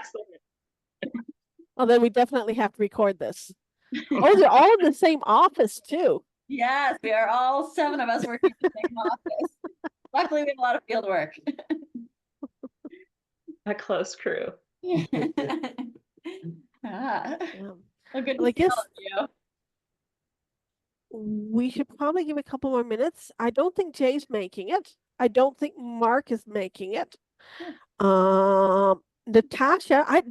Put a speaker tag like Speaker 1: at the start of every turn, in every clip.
Speaker 1: Excellent.
Speaker 2: Well, then we definitely have to record this. Oh, they're all in the same office too.
Speaker 3: Yes, we are all 7 of us working in the same office. Luckily, we have a lot of field work.
Speaker 1: A close crew.
Speaker 3: Ah.
Speaker 2: Yeah.
Speaker 3: Well, good
Speaker 2: Well, I
Speaker 3: to see all
Speaker 2: guess
Speaker 3: of you.
Speaker 2: we should probably give a couple more minutes. I don't think Jay's making it. I don't think Mark is making it. Natasha,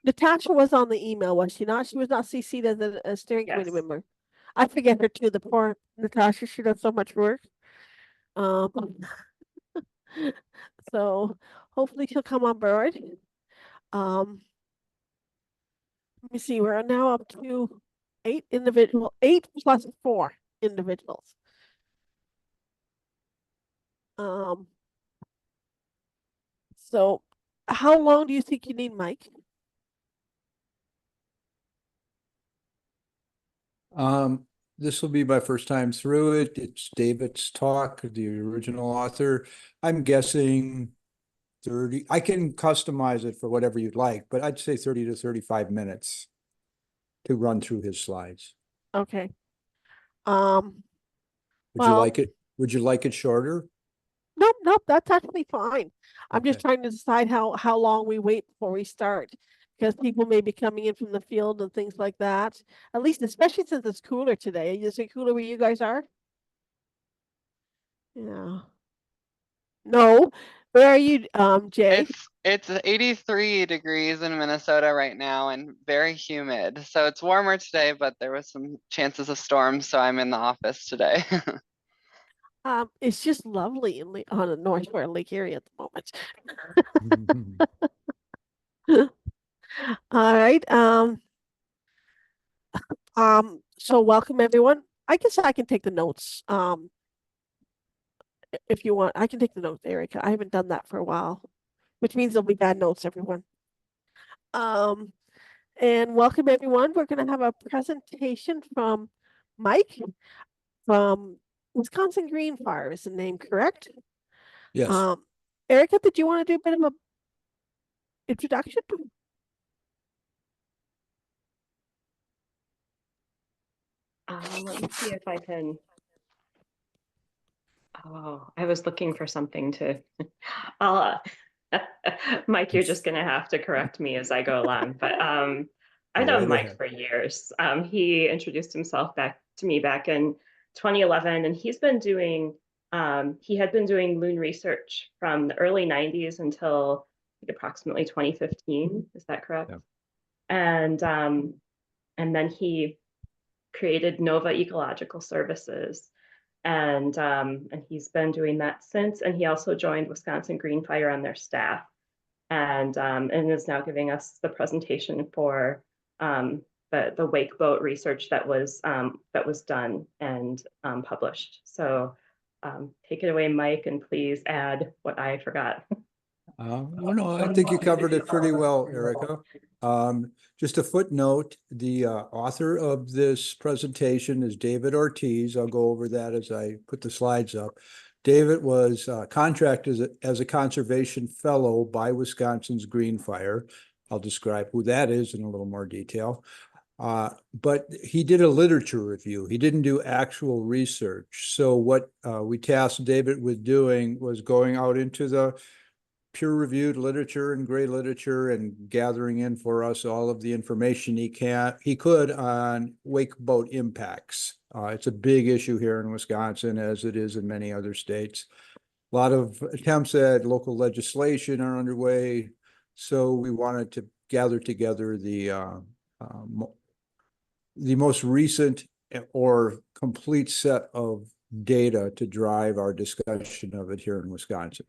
Speaker 2: Natasha was on the email, was she not? She was not CC'd as a steering committee
Speaker 1: Yes.
Speaker 2: member. I forget her too. The poor Natasha, she does so much work. So hopefully she'll come on board. Let me see, we're now up to 8 plus 4 individuals. So how long do you think you need, Mike?
Speaker 4: This will be my first time through it. It's David's talk, the original author. I'm guessing 30. I can customize it for whatever you'd like, but I'd say 30 to 35 minutes to run through his slides.
Speaker 2: Okay.
Speaker 4: Would you
Speaker 2: well,
Speaker 4: like it? Would you like it shorter?
Speaker 2: Nope, that's actually fine. I'm just
Speaker 4: Okay.
Speaker 2: trying to decide how long we wait before we start, because people may be coming in from the field and things like that. At least, especially since it's cooler today. Is it cooler where you guys are? Yeah. No. Where are you, Jay?
Speaker 5: It's 83 degrees in Minnesota right now and very humid. So it's warmer today, but there was some chances of storms, so I'm in the office today.
Speaker 2: It's just lovely on the North Shore Lake area at the moment. All right. So welcome everyone. I guess I can take the notes. If you want, I can take the notes, Erica. I haven't done that for a while, which means there'll be bad notes, everyone. And welcome everyone. We're going to have a presentation from Mike from Wisconsin Green Fire. Is the name correct?
Speaker 4: Yes.
Speaker 2: Erica, did you want to do a bit of a introduction?
Speaker 1: Let me see if I can. Oh, I was looking for something to. I'll, Mike, you're just gonna have to correct me as I go along. But I've known Mike for years. He introduced himself back to me back in 2011, and he's been doing. He had been doing loon research from the early 90s until like approximately 2015. Is that correct? Yeah. And then he created Nova Ecological Services, and he's been doing that since. And he also joined Wisconsin Green Fire on their staff, and is now giving us the presentation for the wake boat research that was done and published. So take it away, Mike, and please add what I forgot.
Speaker 4: No, I think you covered it pretty well, Erica. Just a footnote, the author of this presentation is David Ortiz. I'll go over that as I put the slides up. David was contracted as a conservation fellow by Wisconsin's Green Fire. I'll describe who that is in a little more detail. But he did a literature review. He didn't do actual research. So what we tasked David with doing was going out into the peer-reviewed literature and gray literature and gathering in for us all of the information he could on wake boat impacts. It's a big issue here in Wisconsin, as it is in many other states. A lot of attempts at local legislation are underway, so we wanted to gather together the most recent or complete set of data to drive our discussion of it here in Wisconsin.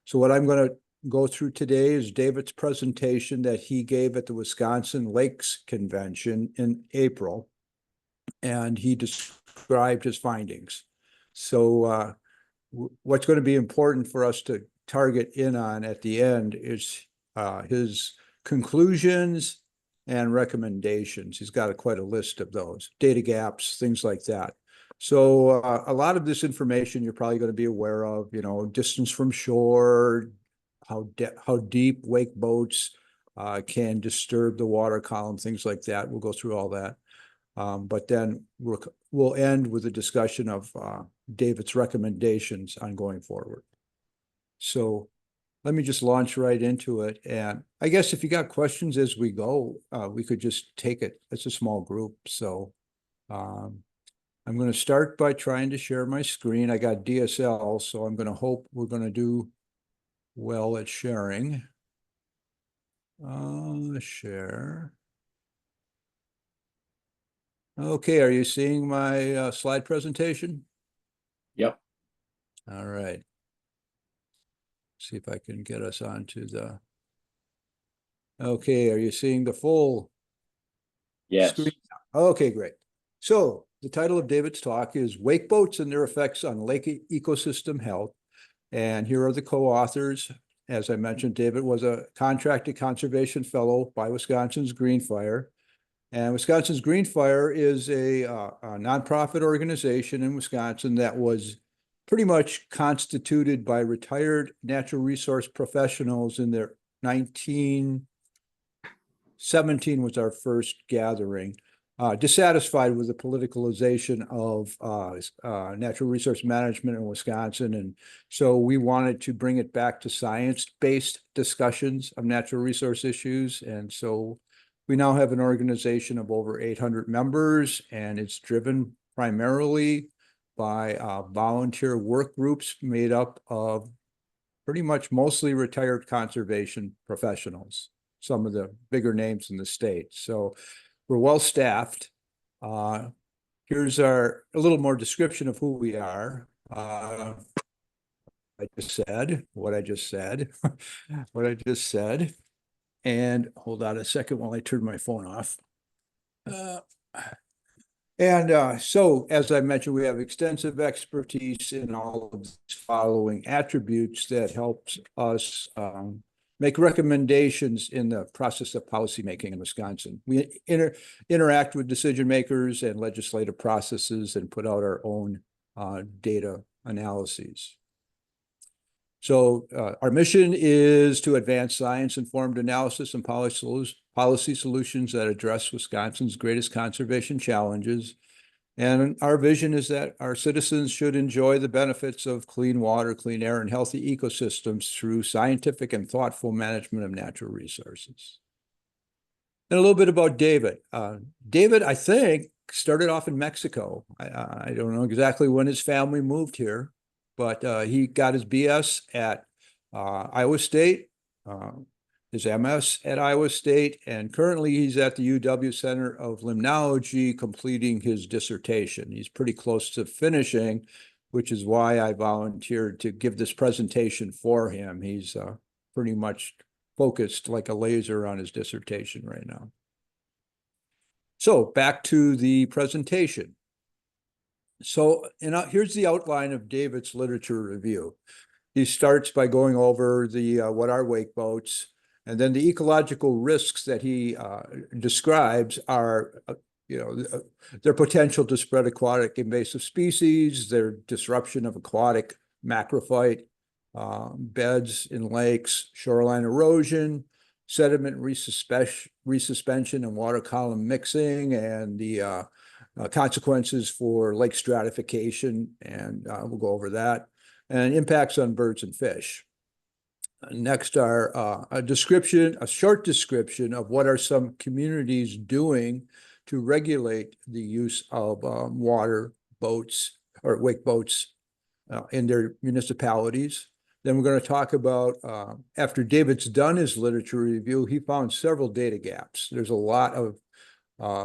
Speaker 4: So what I'm going to go through today is David's presentation that he gave at the Wisconsin Lakes Convention in April, and he described his findings. So what's going to be important for us to target in on at the end is his conclusions and recommendations. He's got quite a list of those, data gaps, things like that. So a lot of this information you're probably going to be aware of, distance from shore, how deep wake boats can disturb the water column, things like that. We'll go through all that. But then we'll end with a discussion of David's recommendations on going forward. So let me just launch right into it. And I guess if you got questions as we go, we could just take it. It's a small group. So I'm going to start by trying to share my screen. I got DSL, so I'm going to hope we're going to do well at sharing. Share. Okay, are you seeing my slide presentation?
Speaker 6: Yep.
Speaker 4: All right. See if I can get us onto the. Okay, are you seeing the full
Speaker 6: Yes.
Speaker 4: screen? Okay, great. So the title of David's talk is Wake Boats and Their Effects on Lake Ecosystem Health. And here are the co-authors. As I mentioned, David was a contracted conservation fellow by Wisconsin's Green Fire. And Wisconsin's Green Fire is a nonprofit organization in Wisconsin that was pretty much constituted by retired natural resource professionals in their 1917 was our first gathering. Dissatisfied with the politicalization of natural resource management in Wisconsin. And so we wanted to bring it back to science-based discussions of natural resource issues. And so we now have an organization of over 800 members, and it's driven primarily by volunteer work groups made up of pretty much mostly retired conservation professionals, some of the bigger names in the state. So we're well staffed. Here's a little more description of who we are. I just said what I just said, what I just said. And hold on a second while I turn my phone off. So, as I mentioned, we have extensive expertise in all of these following attributes that helps us make recommendations in the process of policymaking in Wisconsin. We interact with decision makers and legislative processes and put out our own data analyses. So our mission is to advance science-informed analysis and policy solutions that address Wisconsin's greatest conservation challenges. And our vision is that our citizens should enjoy the benefits of clean water, clean air, and healthy ecosystems through scientific and thoughtful management of natural resources. And a little bit about David. David, I think, started off in Mexico. I don't know exactly when his family moved here, but he got his BS at Iowa State, his MS at Iowa State, and currently he's at the UW Center of Limnology completing his dissertation. He's pretty close to finishing, which is why I volunteered to give this presentation for him. He's pretty much focused like a laser on his dissertation right now. So back to the presentation. So here's the outline of David's literature review. He starts by going over the what are wake boats, and then the ecological risks that he describes are, their potential to spread aquatic invasive species, their disruption of aquatic macrophyte beds in lakes, shoreline erosion, sediment resuspension and water column mixing, and the consequences for lake stratification, and we'll go over that, and impacts on birds and fish. Next are a short description of what are some communities doing to regulate the use of water boats or wake boats in their municipalities. Then we're going to talk about, after David's done his literature review, he found several data gaps. There's a lot of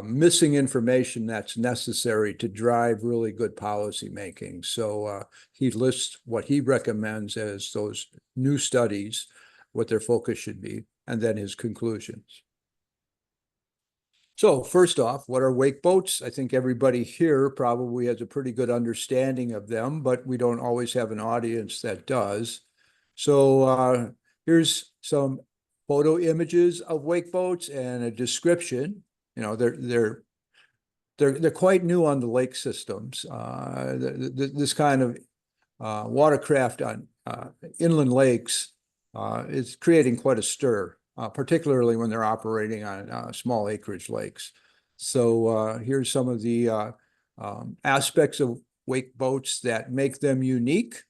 Speaker 4: missing information that's necessary to drive really good policy making. So he lists what he recommends as those new studies, what their focus should be, and then his conclusions. So first off, what are wake boats? I think everybody here probably has a pretty good understanding of them, but we don't always have an audience that does. So here's some photo images of wake boats and a description. They're quite new on the lake systems. This kind of watercraft on inland lakes is creating quite a stir particularly when they're operating on small acreage lakes. So here's some of the aspects of wake boats that make them unique,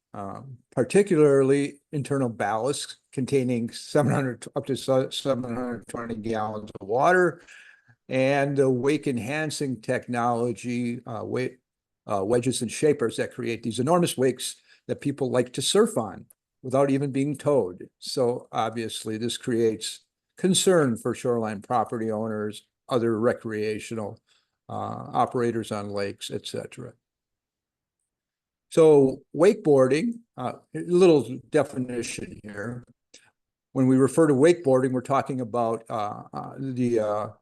Speaker 4: particularly internal ballast containing 700 up to 720 gallons of water, and the wake enhancing technology, wedges and shapers that create these enormous wakes that people like to surf on without even being towed. So obviously this creates concern for shoreline property owners, other recreational operators on lakes, etc. So wakeboarding, a little definition here. When we refer to wakeboarding, we're talking about the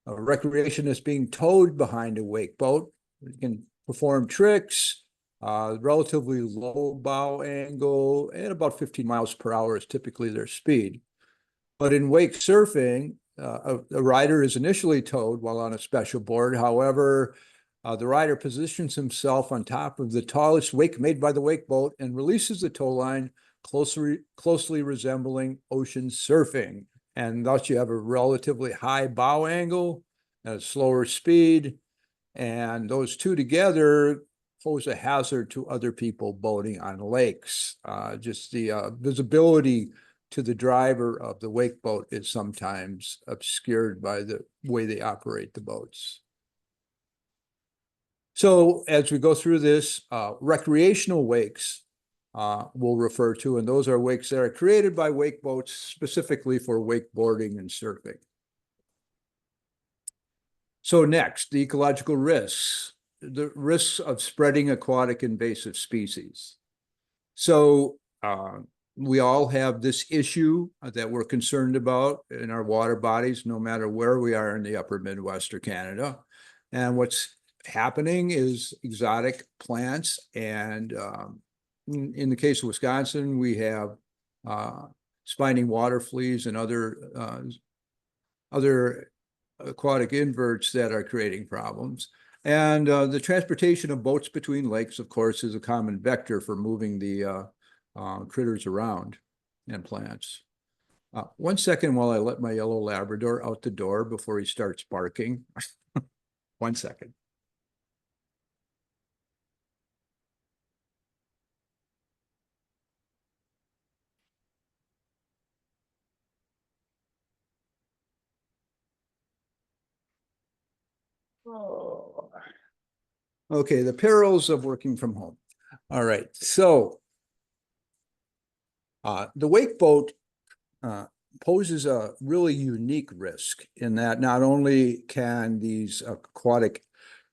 Speaker 4: recreationist being towed behind a wake boat. You can perform tricks, relatively low bow angle, and about 15 miles per hour is typically their speed. But in wake surfing, a rider is initially towed while on a special board. However, the rider positions himself on top of the tallest wake made by the wake boat and releases the tow line, closely resembling ocean surfing. And thus you have a relatively high bow angle and a slower speed. And those two together pose a hazard to other people boating on lakes. Just the visibility to the driver of the wake boat is sometimes obscured by the way they operate the boats. So as we go through this, recreational wakes we'll refer to, and those are wakes that are created by wake boats specifically for wakeboarding and surfing. So next, the ecological risks, the risks of spreading aquatic invasive species. So we all have this issue that we're concerned about in our water bodies, no matter where we are in the upper Midwest or Canada. And what's happening is exotic plants, and in the case of Wisconsin, we have spining water fleas and other aquatic inverts that are creating problems. And the transportation of boats between lakes, of course, is a common vector for moving the critters around and plants. 1 second while I let my yellow Labrador out the door before he starts barking. 1 second. Oh. Okay, the perils of working from home. All right, so the wake boat poses a really unique risk in that not only can these aquatic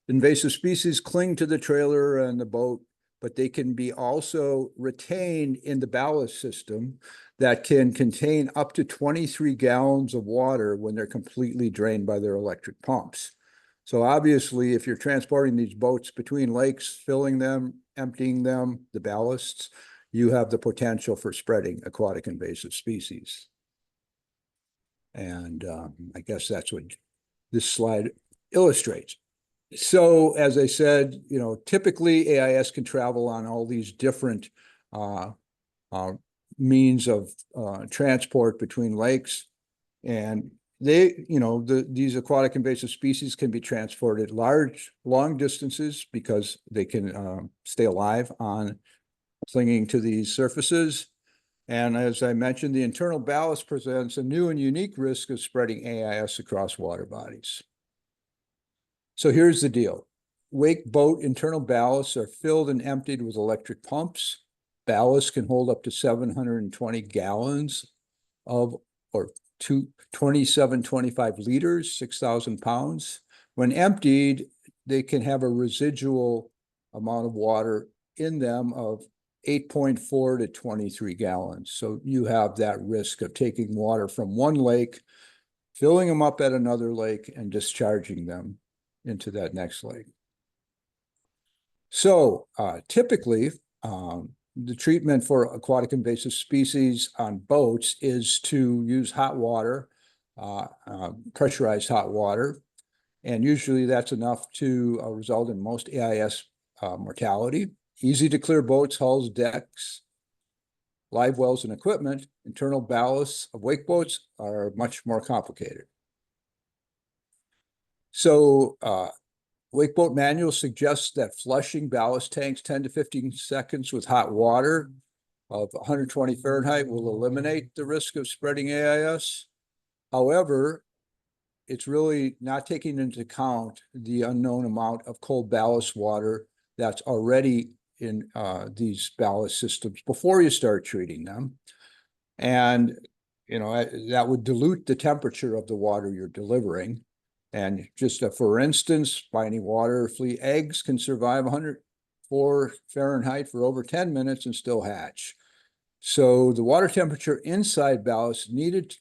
Speaker 4: invasive species cling to the trailer and the boat, but they can be also retained in the ballast system that can contain up to 23 gallons of water when they're completely drained by their electric pumps. So obviously, if you're transporting these boats between lakes, filling them, emptying them, the ballasts, you have the potential for spreading aquatic invasive species. And I guess that's what this slide illustrates. So as I said, you know, typically AIS can travel on all these different means of transport between lakes, and they, you know, these aquatic invasive species can be transported long distances because they can stay alive on clinging to these surfaces. And as I mentioned, the internal ballast presents a new and unique risk of spreading AIS across water bodies. So here's the deal. Wake boat internal ballasts are filled and emptied with electric pumps. Ballast can hold up to 720 gallons of, or 2725 liters, 6,000 pounds. When emptied, they can have a residual amount of water in them of 8.4 to 23 gallons. So you have that risk of taking water from one lake, filling them up at another lake, and discharging them into that next lake. So typically, the treatment for aquatic invasive species on boats is to use hot water, pressurized hot water, and usually that's enough to result in most AIS mortality. Easy to clear boats, hulls, decks, live wells and equipment, internal ballasts of wake boats are much more complicated. So wake boat manual suggests that flushing ballast tanks 10 to 15 seconds with hot water of 120 Fahrenheit will eliminate the risk of spreading AIS. However, it's really not taking into account the unknown amount of cold ballast water that's already in these ballast systems before you start treating them. And, you know, that would dilute the temperature of the water you're delivering. And just for instance, spiny water flea eggs can survive 104 Fahrenheit for over 10 minutes and still hatch. So the water temperature inside ballast need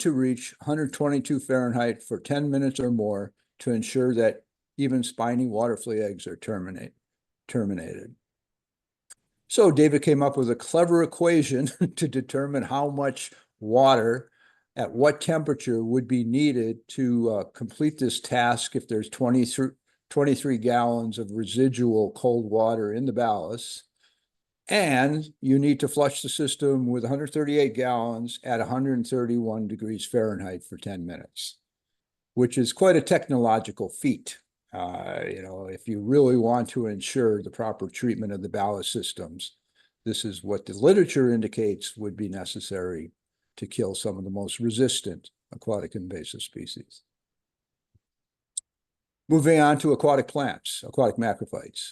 Speaker 4: to reach 122 Fahrenheit for 10 minutes or more to ensure that even spiny water flea eggs are terminated. So David came up with a clever equation to determine how much water at what temperature would be needed to complete this task if there's 23 gallons of residual cold water in the ballast. And you need to flush the system with 138 gallons at 131 degrees Fahrenheit for 10 minutes, which is quite a technological feat. You know, if you really want to ensure the proper treatment of the ballast systems, this is what the literature indicates would be necessary to kill some of the most resistant aquatic invasive species. Moving on to aquatic plants, aquatic macrophytes.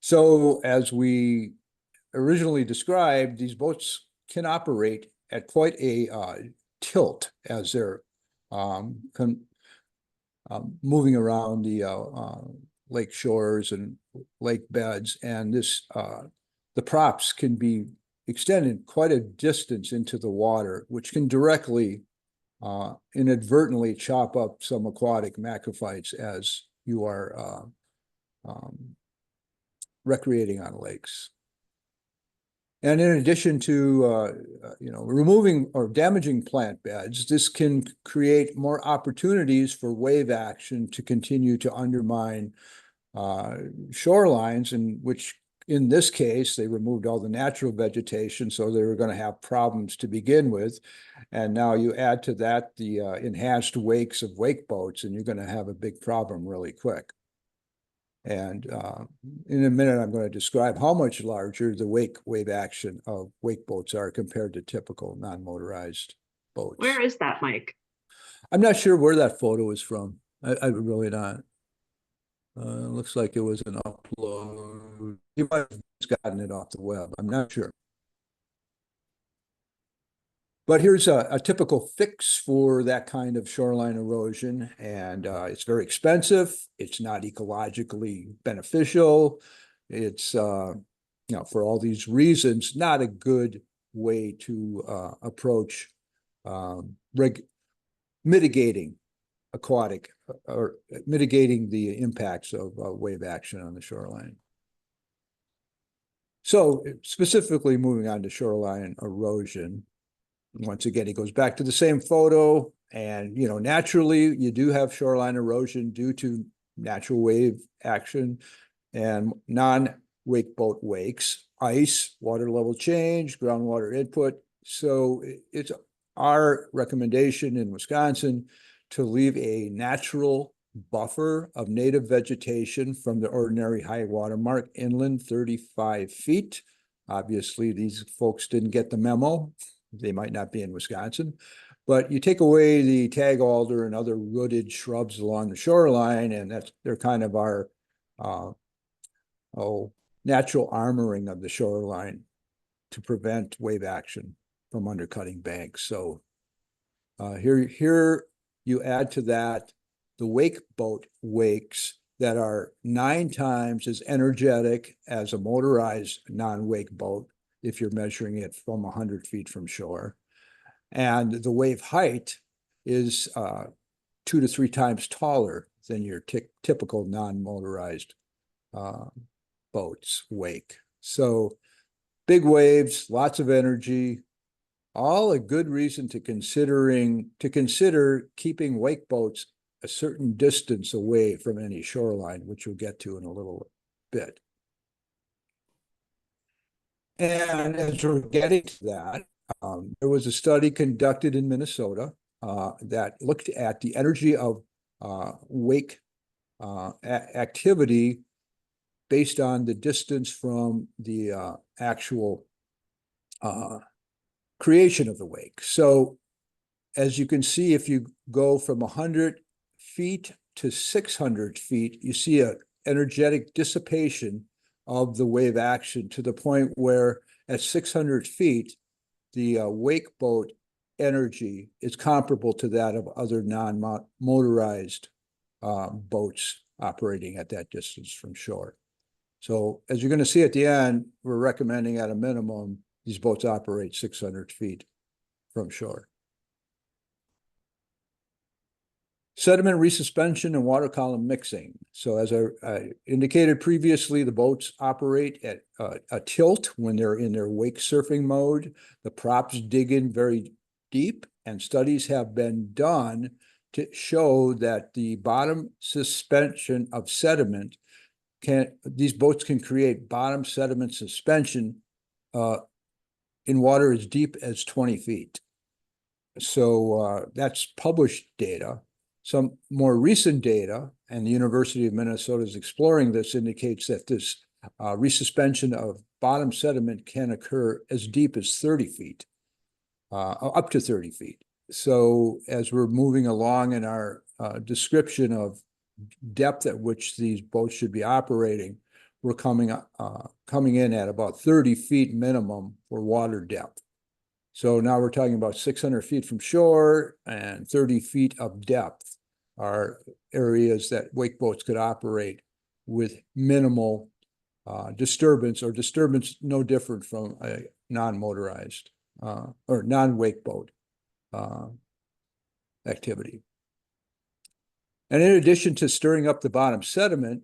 Speaker 4: So as we originally described, these boats can operate at quite a tilt as they're moving around the lake shores and lake beds, and this the props can be extended quite a distance into the water, which can directly inadvertently chop up some aquatic macrophytes as you are recreating on lakes. And in addition to you know, removing or damaging plant beds, this can create more opportunities for wave action to continue to undermine shorelines, in which in this case they removed all the natural vegetation, so they were going to have problems to begin with. And now you add to that the enhanced wakes of wake boats, and you're going to have a big problem really quick. And in a minute, I'm going to describe how much larger the wave action of wake boats are compared to typical non-motorized boats.
Speaker 1: Where is that, Mike?
Speaker 4: I'm not sure where that photo is from. I really not. Looks like it was an upload. You might have just gotten it off the web. I'm not sure. But here's a typical fix for that kind of shoreline erosion, and it's very expensive. It's not ecologically beneficial. It's, you know, for all these reasons, not a good way to approach mitigating aquatic or mitigating the impacts of wave action on the shoreline. So specifically moving on to shoreline erosion. Once again, it goes back to the same photo, and you know, naturally you do have shoreline erosion due to natural wave action and non-wake boat wakes, ice, water level change, groundwater input. So it's our recommendation in Wisconsin to leave a natural buffer of native vegetation from the ordinary high water mark inland 35 feet. Obviously, these folks didn't get the memo. They might not be in Wisconsin, but you take away the tag alder and other rooted shrubs along the shoreline, and they're kind of our natural armoring of the shoreline to prevent wave action from undercutting banks. So here you add to that the wake boat wakes that are 9 times as energetic as a motorized non-wake boat if you're measuring it from 100 feet from shore. And the wave height is 2 to 3 times taller than your typical non-motorized boats wake. So big waves, lots of energy, all a good reason to consider keeping wake boats a certain distance away from any shoreline, which we'll get to in a little bit. And as we're getting to that, there was a study conducted in Minnesota that looked at the energy of wake activity based on the distance from the actual creation of the wake. So as you can see, if you go from 100 feet to 600 feet, you see an energetic dissipation of the wave action to the point where at 600 feet, the wake boat energy is comparable to that of other non-motorized boats operating at that distance from shore. So as you're going to see at the end, we're recommending at a minimum, these boats operate 600 feet from shore. Sediment resuspension and water column mixing. So as I indicated previously, the boats operate at a tilt when they're in their wake surfing mode. The props dig in very deep, and studies have been done to show that the bottom suspension of sediment these boats can create bottom sediment suspension in water as deep as 20 feet. So that's published data. Some more recent data, and the University of Minnesota is exploring this, indicates that this resuspension of bottom sediment can occur as deep as 30 feet, up to 30 feet. So as we're moving along in our description of depth at which these boats should be operating, we're coming in at about 30 feet minimum for water depth. So now we're talking about 600 feet from shore and 30 feet of depth are areas that wake boats could operate with minimal disturbance, or disturbance no different from a non-motorized or non-wake boat activity. And in addition to stirring up the bottom sediment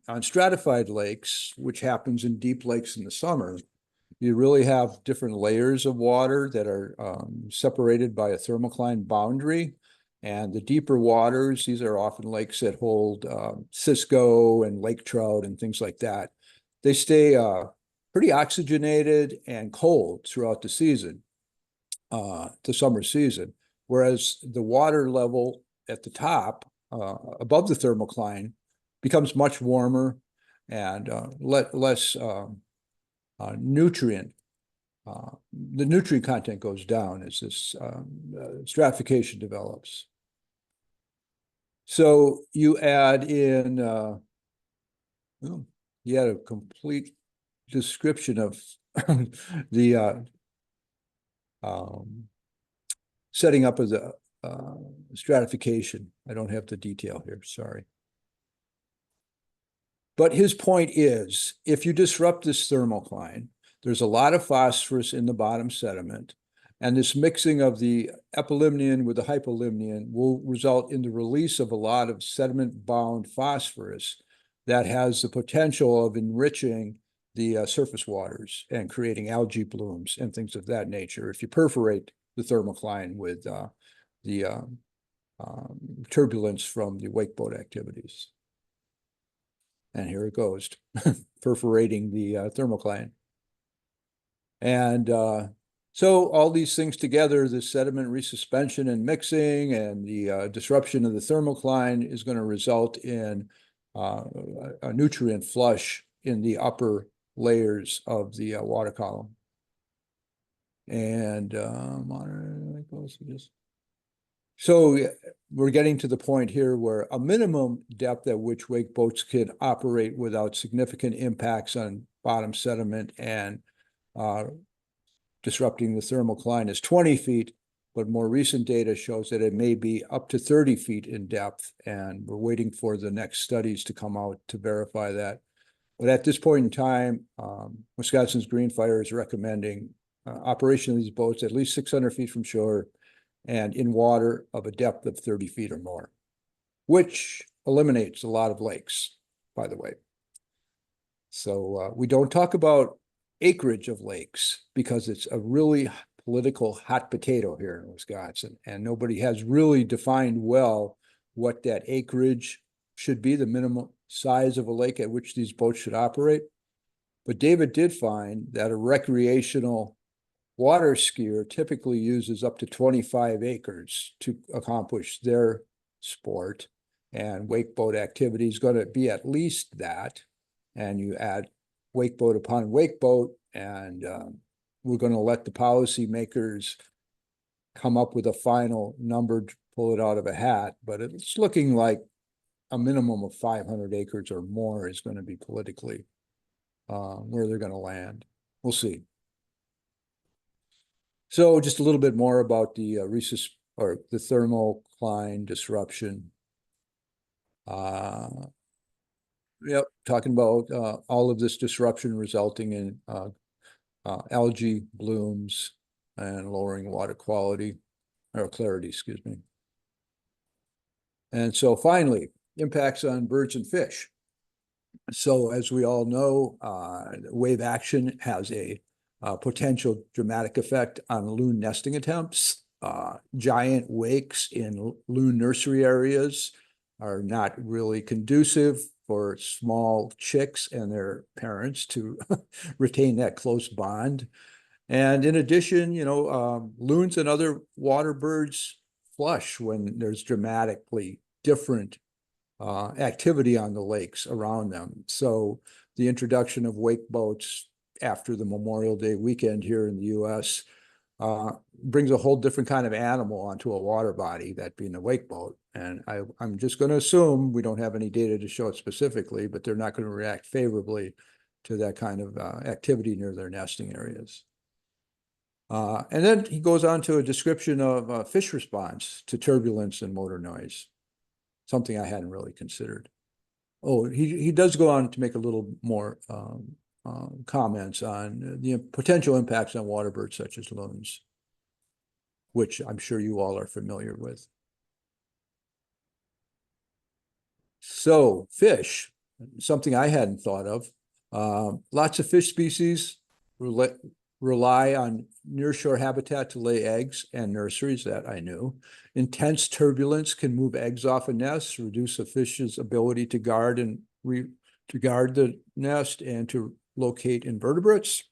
Speaker 4: on stratified lakes, which happens in deep lakes in the summer, you really have different layers of water that are separated by a thermocline boundary. And the deeper waters, these are often lakes that hold cisco and lake trout and things like that. They stay pretty oxygenated and cold throughout the season, the summer season, whereas the water level at the top, above the thermocline, becomes much warmer and less nutrient. The nutrient content goes down as this stratification develops. So you add in, you add a complete description of the setting up of the stratification. I don't have the detail here, sorry. But his point is, if you disrupt this thermocline, there's a lot of phosphorus in the bottom sediment, and this mixing of the epilimnion with the hypolimnion will result in the release of a lot of sediment-bound phosphorus that has the potential of enriching the surface waters and creating algae blooms and things of that nature if you perforate the thermocline with the turbulence from the wakeboat activities. And here it goes, perforating the thermocline. And so all these things together, the sediment resuspension and mixing and the disruption of the thermocline is going to result in a nutrient flush in the upper layers of the water column. And so we're getting to the point here where a minimum depth at which wake boats can operate without significant impacts on bottom sediment and disrupting the thermocline is 20 feet, but more recent data shows that it may be up to 30 feet in depth, and we're waiting for the next studies to come out to verify that. But at this point in time, Wisconsin's Green Fire is recommending operation of these boats at least 600 feet from shore and in water of a depth of 30 feet or more, which eliminates a lot of lakes, by the way. So we don't talk about acreage of lakes because it's a really political hot potato here in Wisconsin, and nobody has really defined well what that acreage should be, the minimum size of a lake at which these boats should operate. But David did find that a recreational water skier typically uses up to 25 acres to accomplish their sport. And wake boat activity is going to be at least that. And you add wake boat upon wake boat, and we're going to let the policymakers come up with a final number to pull it out of a hat. But it's looking like a minimum of 500 acres or more is going to be politically where they're going to land. We'll see. So just a little bit more about the the thermocline disruption. Yep, talking about all of this disruption resulting in algae blooms and lowering water quality or clarity, excuse me. And so finally, impacts on birds and fish. So as we all know, wave action has a potential dramatic effect on loon nesting attempts. Giant wakes in loon nursery areas are not really conducive for small chicks and their parents to retain that close bond. And in addition, loons and other water birds flush when there's dramatically different activity on the lakes around them. So the introduction of wake boats after the Memorial Day weekend here in the US brings a whole different kind of animal onto a water body, that being a wake boat. And I'm just going to assume, we don't have any data to show it specifically, but they're not going to react favorably to that kind of activity near their nesting areas. And then he goes on to a description of fish response to turbulence and motor noise, something I hadn't really considered. Oh, he does go on to make a little more comments on the potential impacts on water birds such as loons, which I'm sure you all are familiar with. So fish, something I hadn't thought of. Lots of fish species rely on nearshore habitat to lay eggs and nurseries, that I knew. Intense turbulence can move eggs off a nest, reduce a fish's ability to guard the nest and to locate invertebrates.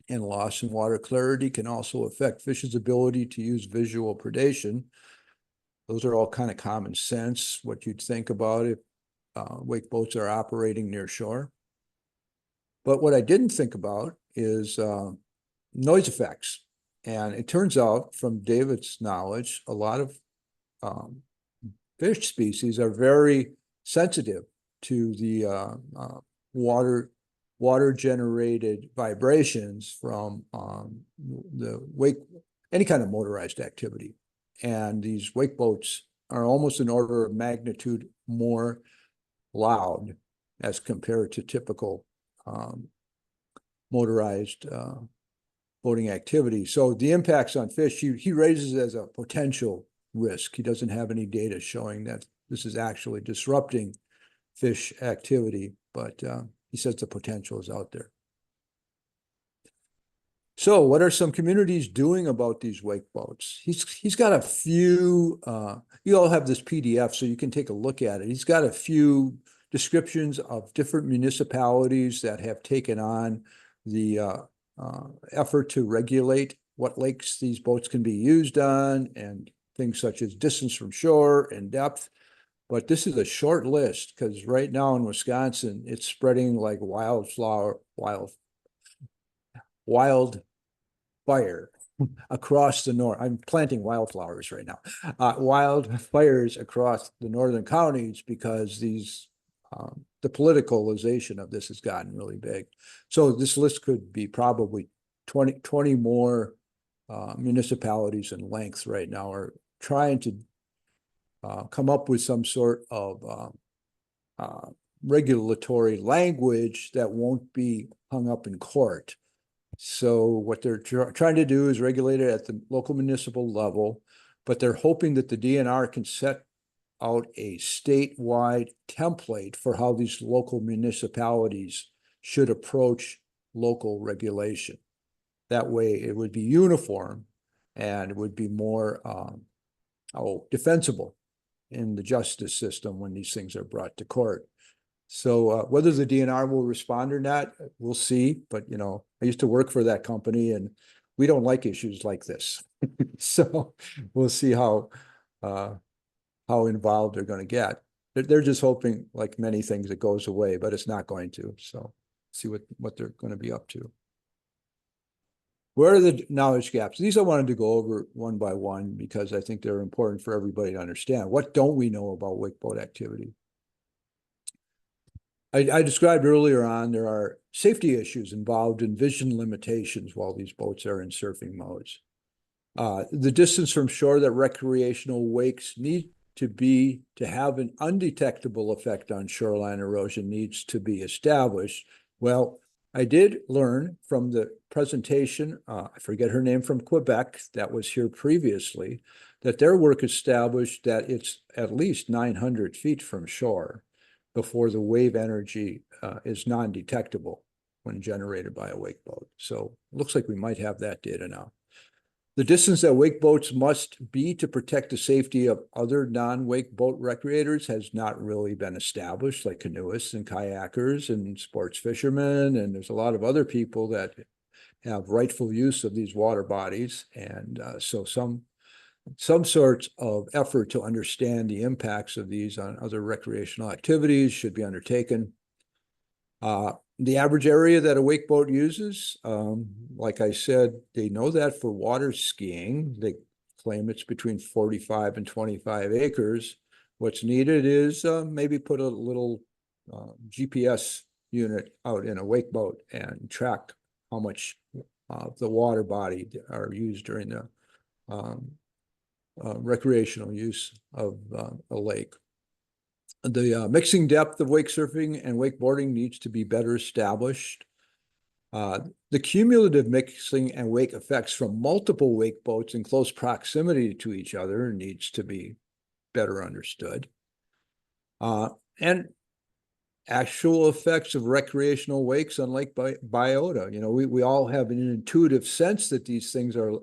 Speaker 4: And loss in water clarity can also affect fish's ability to use visual predation. Those are all kind of common sense, what you'd think about if wake boats are operating near shore. But what I didn't think about is noise effects. And it turns out, from David's knowledge, a lot of fish species are very sensitive to the water generated vibrations from any kind of motorized activity. And these wake boats are almost an order of magnitude more loud as compared to typical motorized boating activity. So the impacts on fish, he raises as a potential risk. He doesn't have any data showing that this is actually disrupting fish activity, but he says the potential is out there. So what are some communities doing about these wake boats? He's got a few, you all have this PDF, so you can take a look at it. He's got a few descriptions of different municipalities that have taken on the effort to regulate what lakes these boats can be used on, and things such as distance from shore and depth. But this is a short list, because right now in Wisconsin, it's spreading like wildfire across the north. I'm planting wildflowers right now. Wildfires across the northern counties, because these the politicalization of this has gotten really big. So this list could be probably 20 more municipalities in length right now are trying to come up with some sort of regulatory language that won't be hung up in court. So what they're trying to do is regulate it at the local municipal level, but they're hoping that the DNR can set out a statewide template for how these local municipalities should approach local regulation. That way it would be uniform and it would be more defensible in the justice system when these things are brought to court. So whether the DNR will respond or not, we'll see. But, you know, I used to work for that company and we don't like issues like this. So we'll see how involved they're going to get. They're just hoping, like many things, it goes away, but it's not going to. So see what they're going to be up to. Where are the knowledge gaps? These I wanted to go over one by one because I think they're important for everybody to understand. What don't we know about wake boat activity? I described earlier on, there are safety issues involved in vision limitations while these boats are in surfing modes. The distance from shore that recreational wakes need to have an undetectable effect on shoreline erosion needs to be established. Well, I did learn from the presentation, I forget her name, from Quebec that was here previously, that their work established that it's at least 900 feet from shore before the wave energy is non-detectable when generated by a wake boat. So it looks like we might have that data now. The distance that wake boats must be to protect the safety of other non-wake boat recreators has not really been established, like canoeists and kayakers and sports fishermen. And there's a lot of other people that have rightful use of these water bodies. And so some sorts of effort to understand the impacts of these on other recreational activities should be undertaken. The average area that a wake boat uses, like I said, they know that for water skiing. They claim it's between 45 and 25 acres. What's needed is maybe put a little GPS unit out in a wake boat and track how much of the water body are used during the recreational use of a lake. The mixing depth of wake surfing and wakeboarding needs to be better established. The cumulative mixing and wake effects from multiple wake boats in close proximity to each other needs to be better understood. And actual effects of recreational wakes on lake biota. You know, we all have an intuitive sense that these things are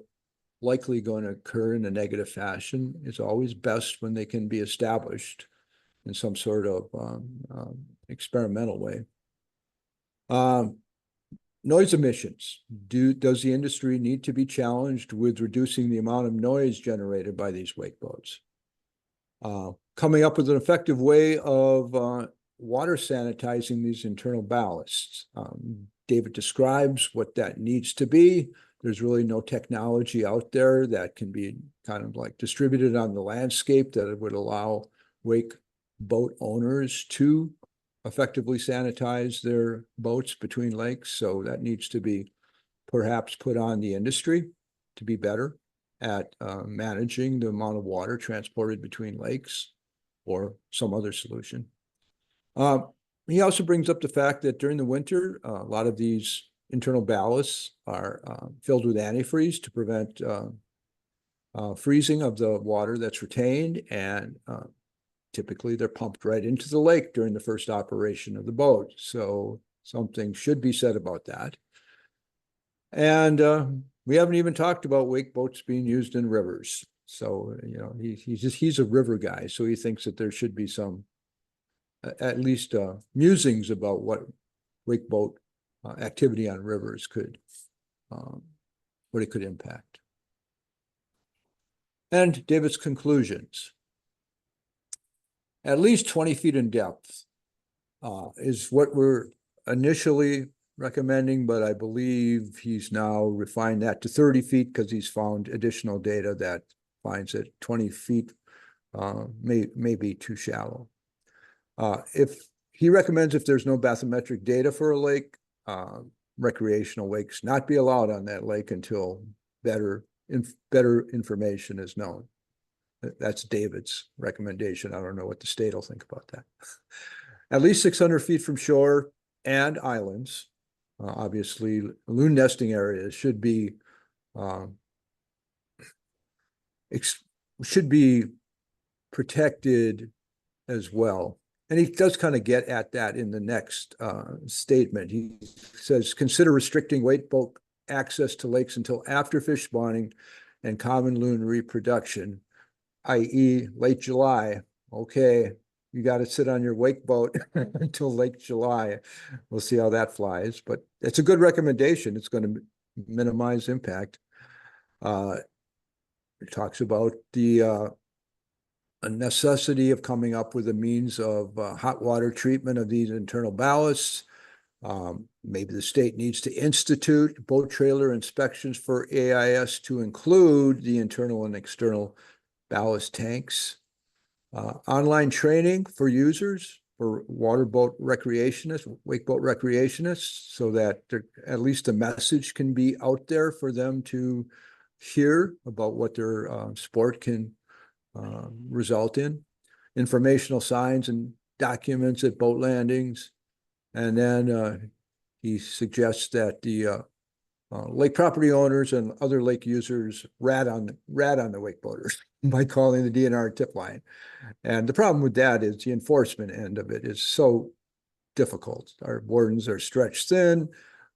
Speaker 4: likely going to occur in a negative fashion. It's always best when they can be established in some sort of experimental way. Noise emissions. Does the industry need to be challenged with reducing the amount of noise generated by these wake boats? Coming up with an effective way of water sanitizing these internal ballasts. David describes what that needs to be. There's really no technology out there that can be kind of like distributed on the landscape that it would allow wake boat owners to effectively sanitize their boats between lakes. So that needs to be perhaps put on the industry to be better at managing the amount of water transported between lakes or some other solution. He also brings up the fact that during the winter, a lot of these internal ballasts are filled with antifreeze to prevent freezing of the water that's retained, and typically they're pumped right into the lake during the first operation of the boat. So something should be said about that. And we haven't even talked about wake boats being used in rivers. So, you know, he's a river guy. So he thinks that there should be some, at least musings about what wake boat activity on rivers could, what it could impact. And David's conclusions. At least 20 feet in depth is what we're initially recommending, but I believe he's now refined that to 30 feet because he's found additional data that finds that 20 feet may be too shallow. If he recommends, if there's no bathymetric data for a lake, recreational wakes not be allowed on that lake until better information is known. That's David's recommendation. I don't know what the state will think about that. At least 600 feet from shore and islands. Obviously, loon nesting areas should be protected as well. And he does kind of get at that in the next statement. He says, consider restricting wake boat access to lakes until after fish spawning and common loon reproduction, i.e. late July. Okay, you got to sit on your wake boat until late July. We'll see how that flies, but it's a good recommendation. It's going to minimize impact. It talks about the a necessity of coming up with a means of hot water treatment of these internal ballasts. Maybe the state needs to institute boat trailer inspections for AIS to include the internal and external ballast tanks. Online training for users, for water boat recreationists, wake boat recreationists, so that at least a message can be out there for them to hear about what their sport can result in. Informational signs and documents at boat landings. And then he suggests that the lake property owners and other lake users rat on the wakeboaters by calling the DNR tip line. And the problem with that is the enforcement end of it is so difficult. Our wardens are stretched thin.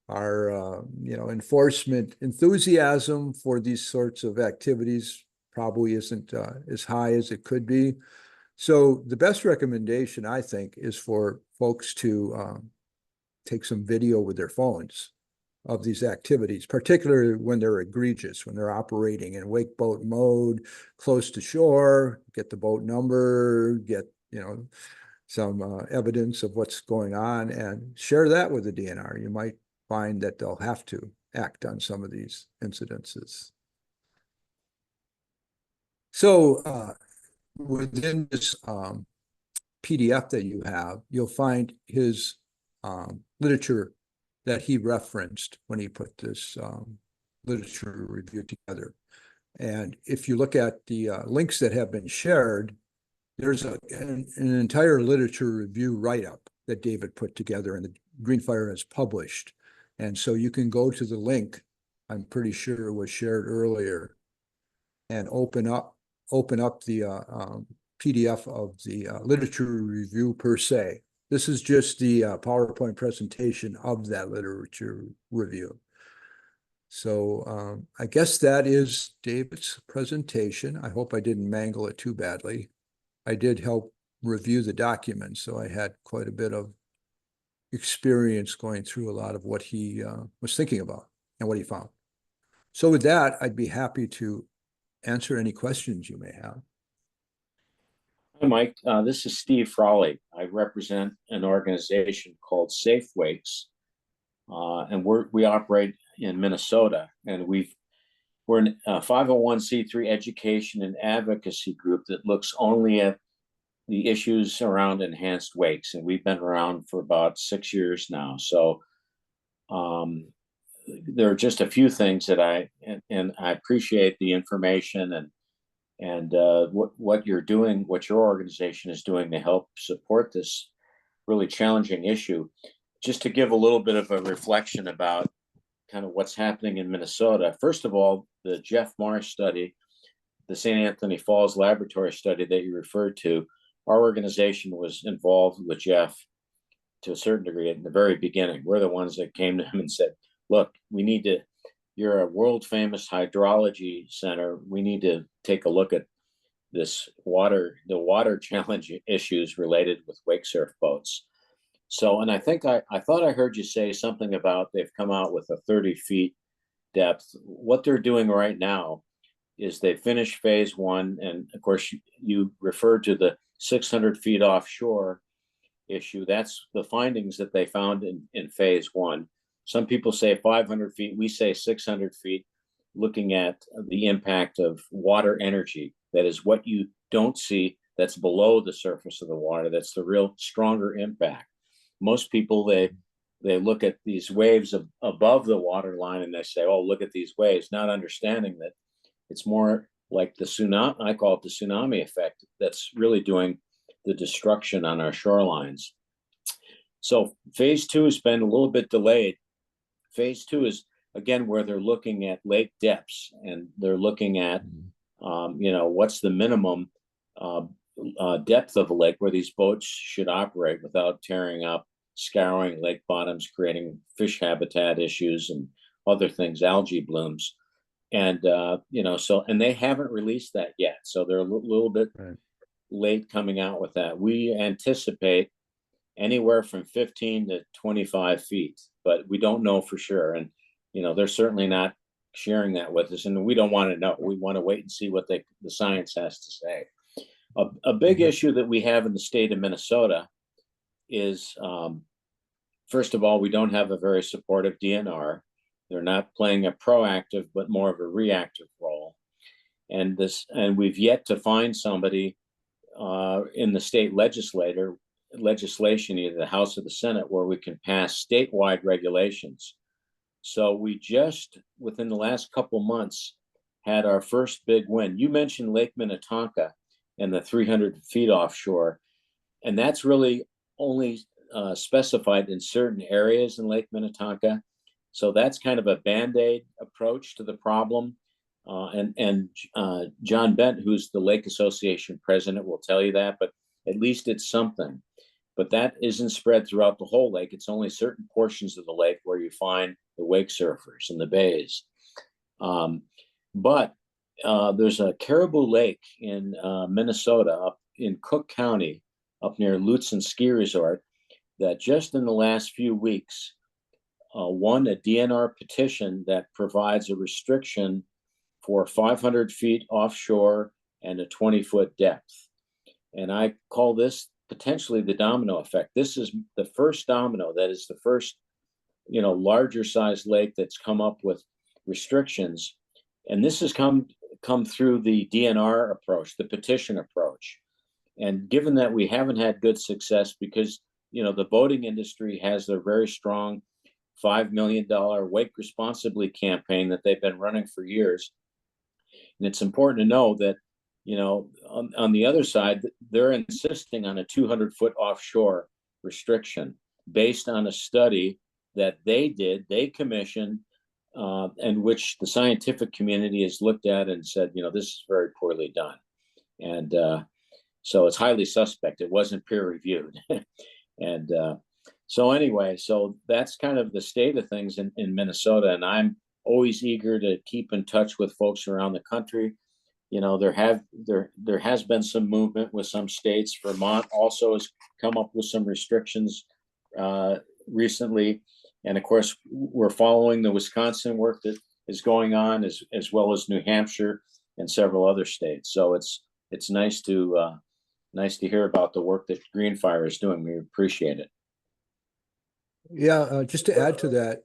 Speaker 4: Our enforcement enthusiasm for these sorts of activities probably isn't as high as it could be. So the best recommendation, I think, is for folks to take some video with their phones of these activities, particularly when they're egregious, when they're operating in wake boat mode, close to shore, get the boat number, get, some evidence of what's going on, and share that with the DNR. You might find that they'll have to act on some of these incidences. So within this PDF that you have, you'll find his literature that he referenced when he put this literature review together. And if you look at the links that have been shared, there's an entire literature review write-up that David put together and the Greenfire has published. And so you can go to the link, I'm pretty sure it was shared earlier, and open up the PDF of the literature review per se. This is just the PowerPoint presentation of that literature review. So I guess that is David's presentation. I hope I didn't mangle it too badly. I did help review the document, so I had quite a bit of experience going through a lot of what he was thinking about and what he found. So with that, I'd be happy to answer any questions you may have.
Speaker 6: Hi, Mike. This is Steve Frawley. I represent an organization called Safe Wakes, and we operate in Minnesota, and we're a 501c3 education and advocacy group that looks only at the issues around enhanced wakes, and we've been around for about 6 years now. So there are just a few things that I appreciate the information and what you're doing, what your organization is doing to help support this really challenging issue. Just to give a little bit of a reflection about kind of what's happening in Minnesota. First of all, the Jeff Marsh study, the St. Anthony Falls Laboratory study that you referred to, our organization was involved with Jeff to a certain degree in the very beginning. We're the ones that came to him and said, look, you're a world famous hydrology center. We need to take a look at the water challenge issues related with wake surf boats. So, and I think I thought I heard you say something about they've come out with a 30 feet depth. What they're doing right now is they finished phase 1. And of course, you referred to the 600 feet offshore issue. That's the findings that they found in phase 1. Some people say 500 feet. We say 600 feet, looking at the impact of water energy. That is what you don't see that's below the surface of the water. That's the real stronger impact. Most people, they look at these waves above the water line and they say, oh, look at these waves, not understanding that it's more like the tsunami. I call it the tsunami effect. That's really doing the destruction on our shorelines. So phase 2 has been a little bit delayed. Phase 2 is, again, where they're looking at lake depths and they're looking at, what's the minimum depth of a lake where these boats should operate without tearing up, scouring lake bottoms, creating fish habitat issues and other things, algae blooms. And, and they haven't released that yet. So they're a little bit late coming out with that. We anticipate anywhere from 15 to 25 feet, but we don't know for sure. And, you know, they're certainly not sharing that with us, and we don't want to know. We want to wait and see what the science has to say. A big issue that we have in the state of Minnesota is, first of all, we don't have a very supportive DNR. They're not playing a proactive, but more of a reactive role. And we've yet to find somebody in the state legislation, either the House or the Senate, where we can pass statewide regulations. So we just, within the last couple months, had our first big win. You mentioned Lake Minnetonka and the 300 feet offshore, and that's really only specified in certain areas in Lake Minnetonka. So that's kind of a Band-Aid approach to the problem. And John Bent, who's the Lake Association president, will tell you that, but at least it's something. But that isn't spread throughout the whole lake. It's only certain portions of the lake where you find the wake surfers and the bays. But there's a Caribou Lake in Minnesota, up in Cook County, up near Lutsen Ski Resort, that just in the last few weeks won a DNR petition that provides a restriction for 500 feet offshore and a 20-foot depth. And I call this potentially the domino effect. This is the first domino, that is the first, you know, larger size lake that's come up with restrictions. And this has come through the DNR approach, the petition approach. And given that we haven't had good success because, you know, the boating industry has their very strong $5 million Wake Responsibly campaign that they've been running for years. And it's important to know that, you know, on the other side, they're insisting on a 200-foot offshore restriction based on a study that they commissioned, and which the scientific community has looked at and said, you know, this is very poorly done. And so it's highly suspect. It wasn't peer reviewed. And so anyway, so that's kind of the state of things in Minnesota. And I'm always eager to keep in touch with folks around the country. You know, there has been some movement with some states. Vermont also has come up with some restrictions recently. And of course, we're following the Wisconsin work that is going on, as well as New Hampshire and several other states. So it's nice to hear about the work that Greenfire is doing. We appreciate it.
Speaker 4: Yeah, just to add to that,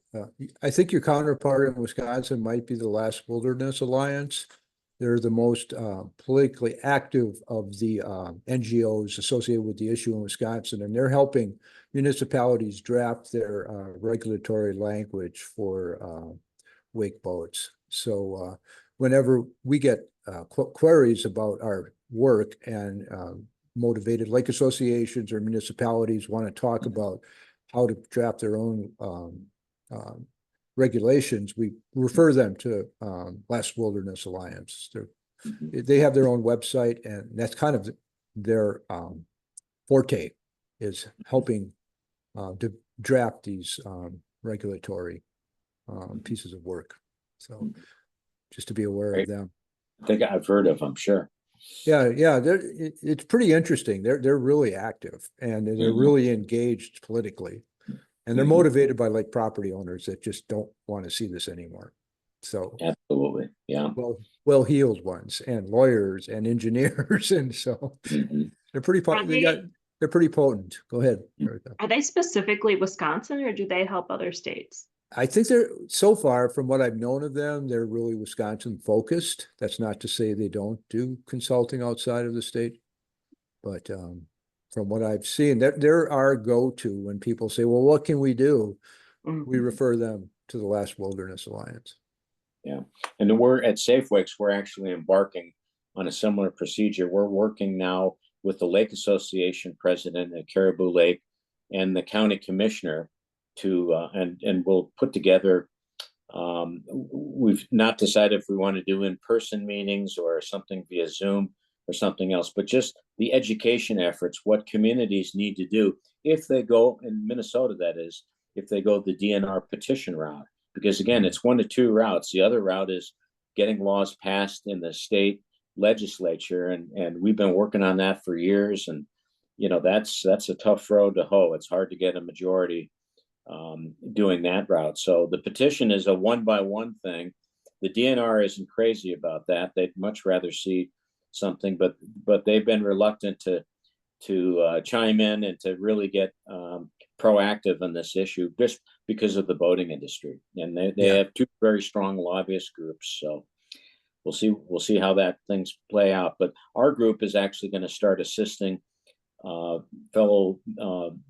Speaker 4: I think your counterpart in Wisconsin might be the Last Wilderness Alliance. They're the most politically active of the NGOs associated with the issue in Wisconsin, and they're helping municipalities draft their regulatory language for wake boats. So whenever we get queries about our work and motivated lake associations or municipalities want to talk about how to draft their own regulations, we refer them to Last Wilderness Alliance. They have their own website, and that's kind of their forte, is helping to draft these regulatory pieces of work. So just to be aware of them.
Speaker 6: I think I've heard of them, sure.
Speaker 4: Yeah, it's pretty interesting. They're really active, and they're really engaged politically, and they're motivated by like property owners that just don't want to see this anymore. So
Speaker 6: absolutely, yeah.
Speaker 4: Well-heeled ones, and lawyers and engineers, and so they're pretty they're pretty potent. Go ahead, Erica.
Speaker 1: Are they specifically Wisconsin, or do they help other states?
Speaker 4: I think they're, so far from what I've known of them, they're really Wisconsin focused. That's not to say they don't do consulting outside of the state, but from what I've seen, they're our go-to when people say, well, what can we do? We refer them to the Last Wilderness Alliance.
Speaker 6: Yeah, and we're at Safe Wakes, we're actually embarking on a similar procedure. We're working now with the Lake Association president at Caribou Lake and the county commissioner to and we'll put together, we've not decided if we want to do in-person meetings or something via Zoom or something else, but just the education efforts, what communities need to do if they go, in Minnesota that is, if they go the DNR petition route. Because again, it's one to two routes. The other route is getting laws passed in the state legislature, and we've been working on that for years. And that's a tough road to hoe. It's hard to get a majority doing that route. So the petition is a 1-by-1 thing. The DNR isn't crazy about that. They'd much rather see something, but they've been reluctant to chime in and to really get proactive on this issue, just because of the boating industry. And they have two very strong lobbyist groups. So we'll see how that things play out. But our group is actually going to start assisting fellow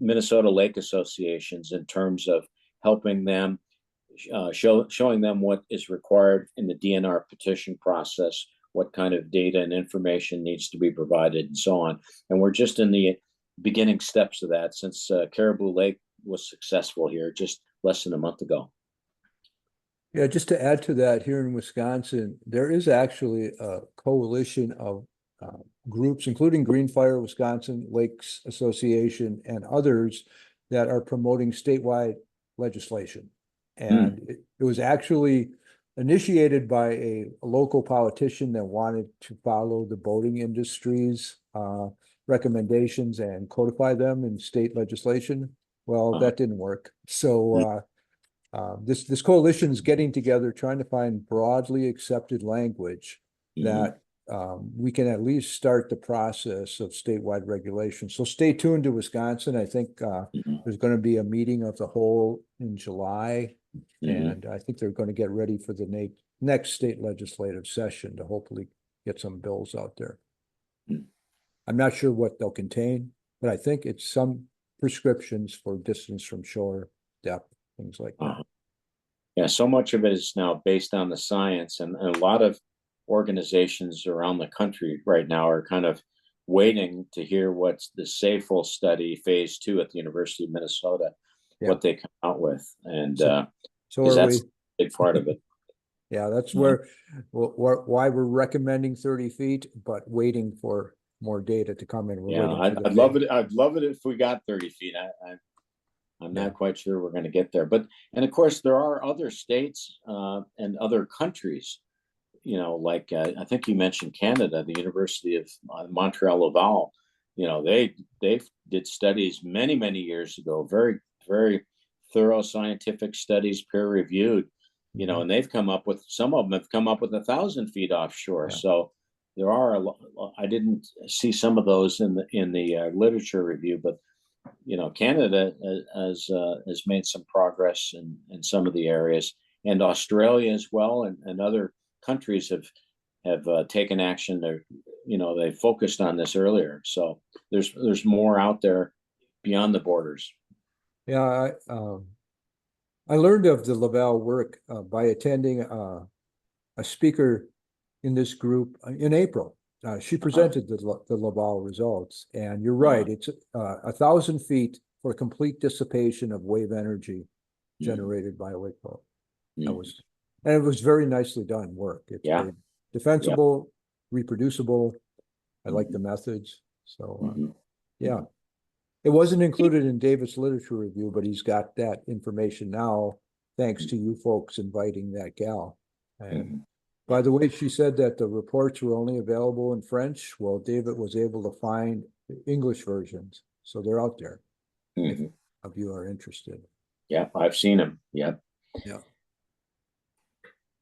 Speaker 6: Minnesota Lake associations in terms of helping them, showing them what is required in the DNR petition process, what kind of data and information needs to be provided, and so on. And we're just in the beginning steps of that, since Caribou Lake was successful here just less than a month ago.
Speaker 4: Yeah, just to add to that, here in Wisconsin, there is actually a coalition of groups, including Green Fire Wisconsin, Lakes Association, and others that are promoting statewide legislation. And it was actually initiated by a local politician that wanted to follow the boating industry's recommendations and codify them in state legislation. Well, that didn't work. So this coalition is getting together, trying to find broadly accepted language that we can at least start the process of statewide regulation. So stay tuned to Wisconsin. I think there's going to be a meeting of the whole in July, and I think they're going to get ready for the next state legislative session to hopefully get some bills out there. I'm not sure what they'll contain, but I think it's some prescriptions for distance from shore, depth, things like that.
Speaker 6: Yeah, so much of it is now based on the science, and a lot of organizations around the country right now are kind of waiting to hear what's the SAFEL study phase 2 at the University of Minnesota, what they come out with. And
Speaker 4: so
Speaker 6: that's a big part of it.
Speaker 4: Yeah, that's why we're recommending 30 feet, but waiting for more data to come in.
Speaker 6: I'd love it. I'd love it if we got 30 feet. I'm not quite sure we're going to get there, and of course there are other states and other countries, like I think you mentioned Canada, the University of Montreal Laval. They did studies many years ago, very very thorough scientific studies, peer reviewed, and they've come up with, some of them have come up with 1,000 feet offshore. So there are I didn't see some of those in the literature review, but Canada has made some progress in some of the areas, and Australia as well, and other countries have taken action. They focused on this earlier, so there's more out there beyond the borders.
Speaker 4: Yeah, I learned of the Laval work by attending a speaker in this group in April. She presented the Laval results, and you're right. It's 1,000 feet for complete dissipation of wave energy generated by a wake boat. And it was very nicely done work. It's very defensible, reproducible. I like the methods. So it wasn't included in David's literature review, but he's got that information now, thanks to you folks inviting that gal. And by the way, she said that the reports were only available in French. Well, David was able to find English versions, so they're out there if of you are interested.
Speaker 6: Yeah, I've seen them. Yeah.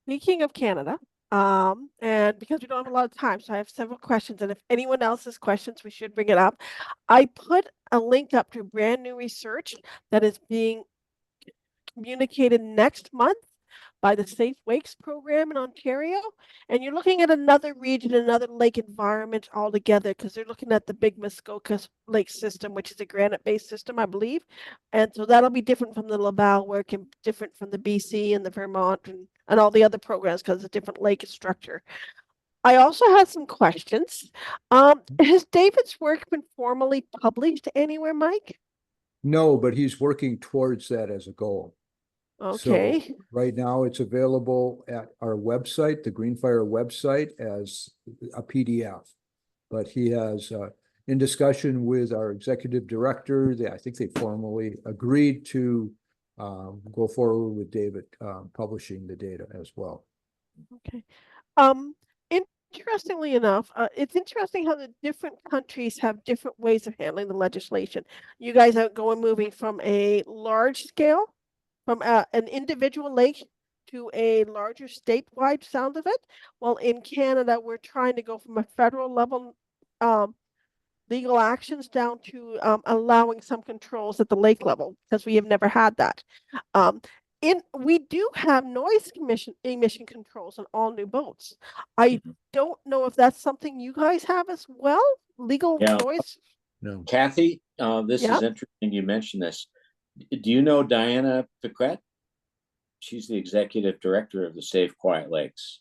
Speaker 2: Speaking of Canada, and because we don't have a lot of time, so I have several questions, and if anyone else has questions, we should bring it up. I put a link up to brand new research that is being communicated next month by the Safe Wakes program in Ontario. And you're looking at another region, another lake environment altogether, because they're looking at the big Muskoka Lake system, which is a granite-based system, I believe. And so that'll be different from the Laval work and different from the BC and the Vermont and all the other programs, because it's a different lake structure. I also had some questions. Has David's work been formally published anywhere, Mike?
Speaker 4: No, but he's working towards that as a goal.
Speaker 2: Okay.
Speaker 4: So right now it's available at our website, the Greenfire website, as a PDF. But he has, in discussion with our executive director, I think they formally agreed to go forward with David publishing the data as well.
Speaker 2: Okay. In Interestingly enough, it's interesting how the different countries have different ways of handling the legislation. You guys are moving from a large scale, from an individual lake to a larger statewide sound of it. While in Canada, we're trying to go from a federal level legal actions down to allowing some controls at the lake level because we have never had that. We do have noise emission controls on all new boats. I don't know if that's something you guys have as well. Legal
Speaker 6: Yeah.
Speaker 2: noise.
Speaker 4: No.
Speaker 6: Kathy, this
Speaker 2: Yeah.
Speaker 6: is interesting. You mentioned this. Do you know Diana Piquet? She's the executive director of the Safe Quiet Lakes.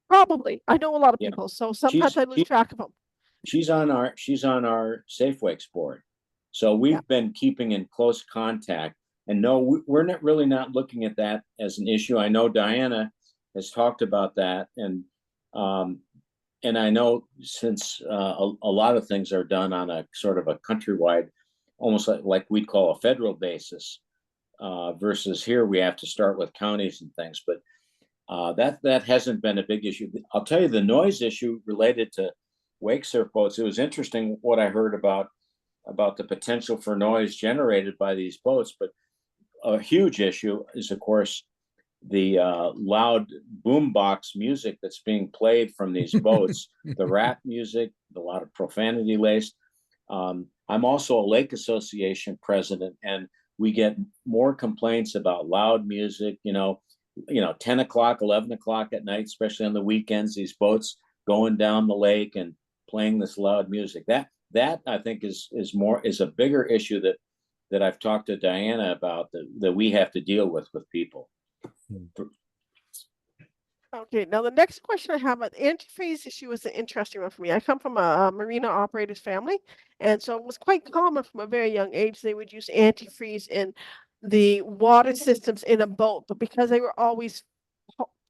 Speaker 2: Probably. I know a lot of
Speaker 6: Yeah.
Speaker 2: people, so sometimes I lose track of them.
Speaker 6: She's on our Safe Wakes board. So we've been keeping in close contact. And no, we're not really not looking at that as an issue. I know Diana has talked about that, and I know since a lot of things are done on a sort of a countrywide, almost like we'd call a federal basis, versus here we have to start with counties and things. But that hasn't been a big issue. I'll tell you the noise issue related to wake surf boats. It was interesting what I heard about the potential for noise generated by these boats, but a huge issue is, of course, the loud boombox music that's being played from these boats, the rap music, a lot of profanity laced. I'm also a lake association president, and we get more complaints about loud music, 10 o'clock, 11 o'clock at night, especially on the weekends, these boats going down the lake and playing this loud music. That I think is a bigger issue that I've talked to Diana about that we have to deal with people.
Speaker 2: Okay, now the next question I have, an antifreeze issue is an interesting one for me. I come from a marina operator's family, and so it was quite common from a very young age. They would use antifreeze in the water systems in a boat, but because they were always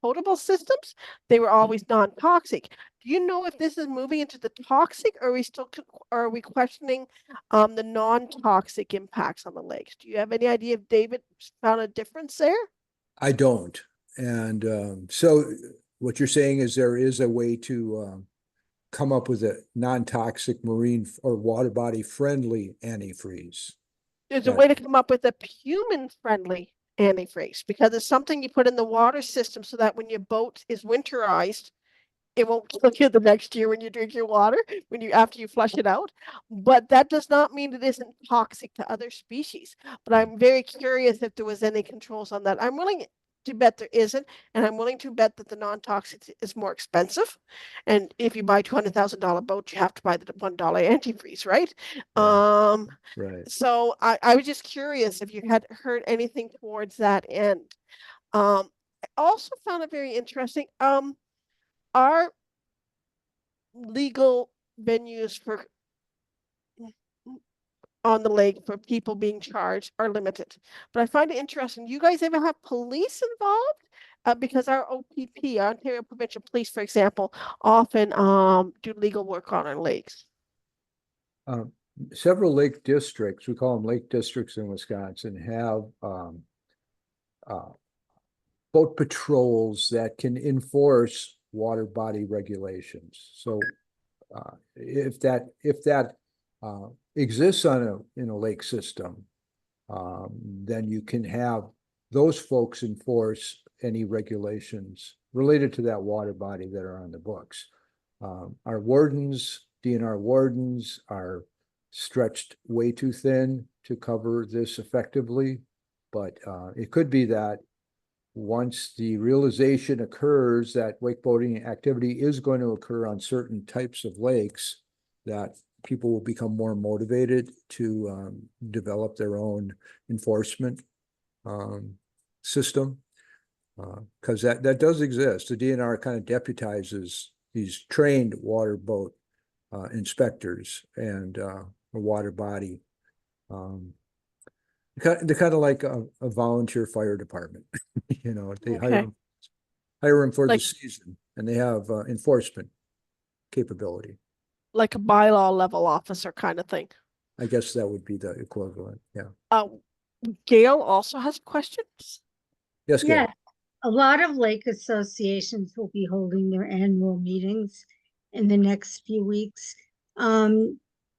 Speaker 2: potable systems, they were always non-toxic. Do you know if this is moving into the toxic, or are we questioning the non-toxic impacts on the lakes? Do you have any idea if David found a difference there?
Speaker 4: I don't. And so what you're saying is there is a way to come up with a non-toxic marine or water body friendly antifreeze.
Speaker 2: There's a way to come up with a human-friendly antifreeze because it's something you put in the water system so that when your boat is winterized, it won't kill you the next year when you drink your water, after you flush it out. But that does not mean it isn't toxic to other species. But I'm very curious if there was any controls on that. I'm willing to bet there isn't, and I'm willing to bet that the non-toxic is more expensive. And if you buy $200,000 boat, you have to buy the $1 antifreeze, right?
Speaker 4: Right.
Speaker 2: So I was just curious if you had heard anything towards that end. I also found it very interesting. Our legal venues for on the lake for people being charged are limited. But I find it interesting. You guys ever have police involved? Because our OPP, our Ontario Provincial Police, for example, often do legal work on our lakes.
Speaker 4: Several lake districts, we call them lake districts in Wisconsin, have boat patrols that can enforce water body regulations. So if that exists in a lake system, then you can have those folks enforce any regulations related to that water body that are on the books. Our wardens, DNR wardens, are stretched way too thin to cover this effectively, but it could be that once the realization occurs that wakeboarding activity is going to occur on certain types of lakes, that people will become more motivated to develop their own enforcement system, because that does exist. The DNR kind of deputizes these trained water boat inspectors and a water body. They're kind of like a volunteer fire department. They hire them for the season, and they have enforcement capability.
Speaker 2: Like a bylaw level officer kind of thing.
Speaker 4: I guess that would be the equivalent. Yeah.
Speaker 2: Gail also has questions.
Speaker 4: Yes, Gail.
Speaker 7: Yeah, a lot of lake associations will be holding their annual meetings in the next few weeks.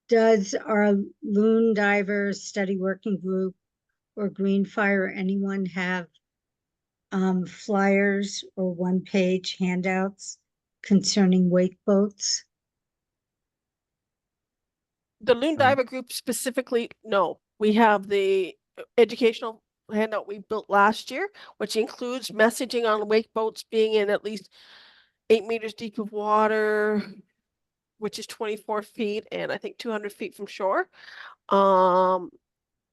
Speaker 7: Does our Loon Diver Study Working Group or Green Fire, anyone have flyers or one-page handouts concerning wake boats?
Speaker 2: The Loon Diver Group specifically, no. We have the educational handout we built last year, which includes messaging on wake boats being in at least 8 meters deep of water, which is 24 feet, and I think 200 feet from shore. And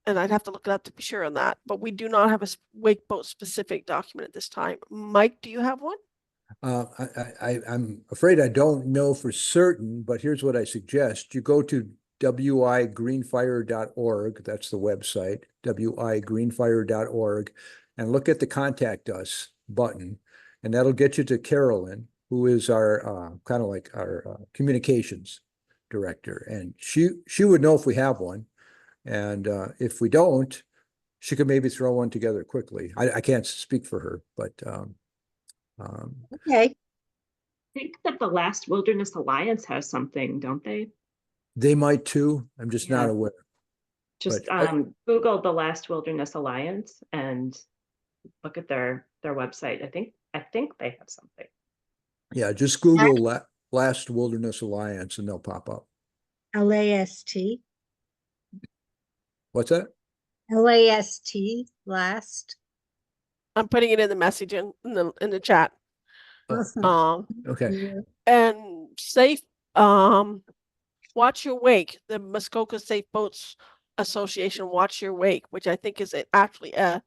Speaker 2: I'd have to look it up to be sure on that, but we do not have a wake boat specific document at this time. Mike, do you have one?
Speaker 4: I'm afraid I don't know for certain, but here's what I suggest. You go to wigreenfire.org, that's the website, wigreenfire.org, and look at the contact us button, and that'll get you to Carolyn, who is our kind of like our communications director, and she would know if we have one, and if we don't, she could maybe throw one together quickly. I can't speak for her, but
Speaker 7: Okay,
Speaker 1: I think that the Last Wilderness Alliance has something, don't they?
Speaker 4: they might too. I'm just not
Speaker 1: Yeah.
Speaker 4: aware.
Speaker 1: Just
Speaker 4: But
Speaker 1: Google the Last Wilderness Alliance and look at their website. I think they have something.
Speaker 4: Yeah, just Google Last Wilderness Alliance and they'll pop up.
Speaker 7: LAST,
Speaker 4: What's that?
Speaker 7: LAST, last.
Speaker 2: I'm putting it in the message in the chat.
Speaker 7: Awesome.
Speaker 4: Okay.
Speaker 2: And safe, watch your wake, the Muskoka Safe Boats Association, watch your wake, which I think is actually a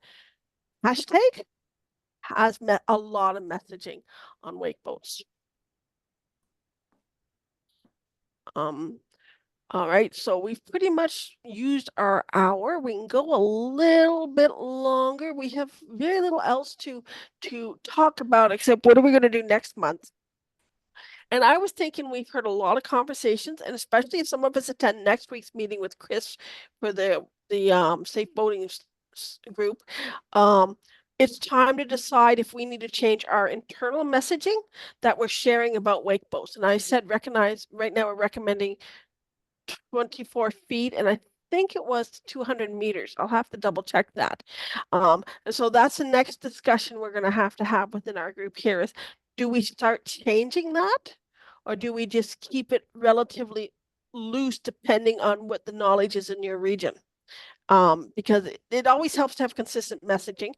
Speaker 2: hashtag, has met a lot of messaging on wake boats. All right, so we've pretty much used our hour. We can go a little bit longer. We have very little else to talk about, except what are we going to do next month? And I was thinking we've heard a lot of conversations, and especially if some of us attend next week's meeting with Chris for the safe boating group. It's time to decide if we need to change our internal messaging that we're sharing about wake boats. And I said, recognize right now we're recommending 24 feet, and I think it was 200 meters. I'll have to double check that. And so that's the next discussion we're going to have within our group here is, do we start changing that? Or do we just keep it relatively loose depending on what the knowledge is in your region? Because it always helps to have consistent messaging,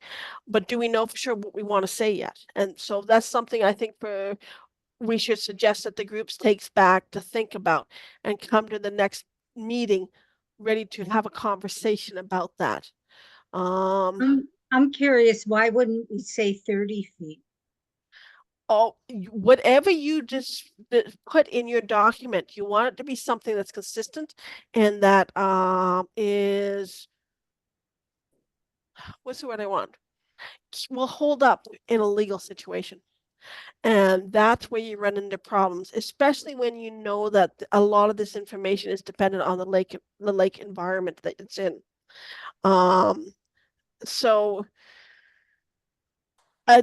Speaker 2: but do we know for sure what we want to say yet? And so that's something I think we should suggest that the groups takes back to think about and come to the next meeting ready to have a conversation about that.
Speaker 7: I'm curious, why wouldn't we say 30 feet?
Speaker 2: Whatever you just put in your document, you want it to be something that's consistent and that is, what's the word I want? Will hold up in a legal situation. And that's where you run into problems, especially when you know that a lot of this information is dependent on the lake environment that it's in. So I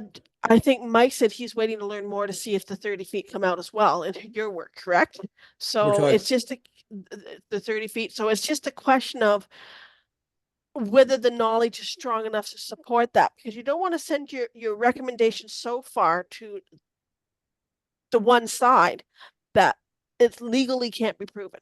Speaker 2: think Mike said he's waiting to learn more to see if the 30 feet come out as well in your work, correct? So it's just the 30 feet. So it's just a question of whether the knowledge is strong enough to support that, because you don't want to send your recommendation so far to the one side that it legally can't be proven.